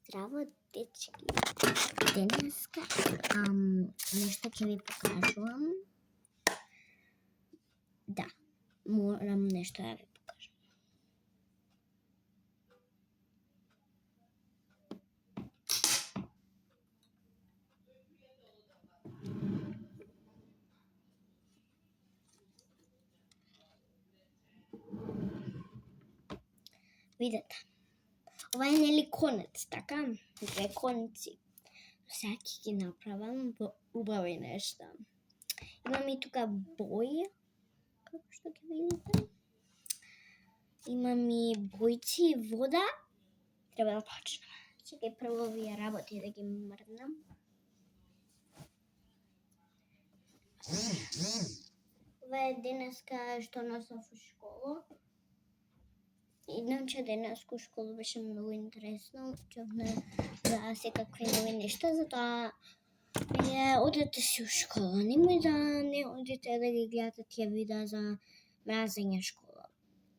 Здраво, дечки. Денеска нешто ќе ви покажувам. Да, морам нешто да ви покажам. Видете. Ова е нели конец, така? Две конци. Сега ќе ги направам во убави нешта. Имам и тука бои, како што ќе видите. Имам и бојци и вода. Треба да почнем. Чекај прво овие работи да ги мрднам. Ова е денеска што носев во школа. Иначе денеска у школа беше многу интересно. Чувме за секакви нови нешта, затоа вие одете си у школа. Немој да не одите да ги гледате тие видеа за мразење школа.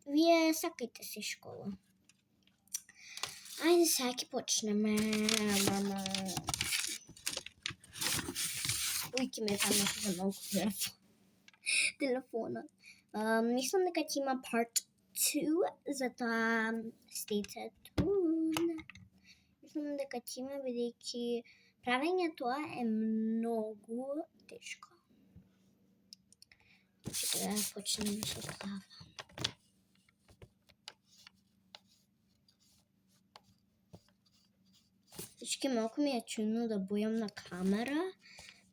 Вие сакајте си школа. Ајде сега ќе почнеме. Ујки ме замеше за многу телефонот. Мислам дека ќе има part 2, затоа stay tuned. Мислам дека ќе има, бидејќи правењето е многу тешко. Чекај да почнеме со глава. Дечки, малку ми е чудно да бојам на камера,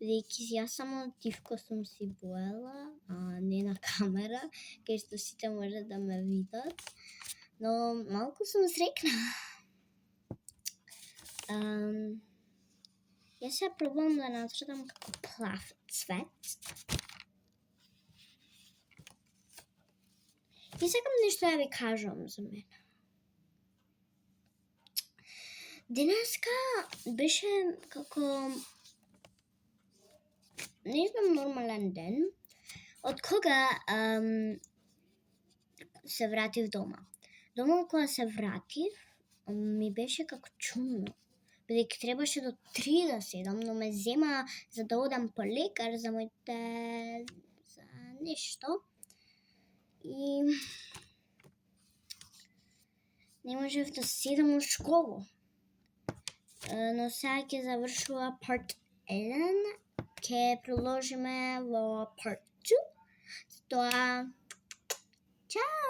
бидејќи јас само тивко сум си боела, а не на камера, кај што сите може да ме видат. Но малку сум срекна. Јас ја пробувам да нацртам како плав цвет. И сакам нешто да ви кажам за мене. Денеска беше како не знам нормален ден. Од кога се вратив дома. Дома кога се вратив, ми беше како чудно. Бидејќи требаше до 3 да седам, но ме зема за да одам по лекар за моите за нешто. И не можев да седам у школа. Но сега ќе завршува part 1, ќе продолжиме во part 2. Тоа, чао!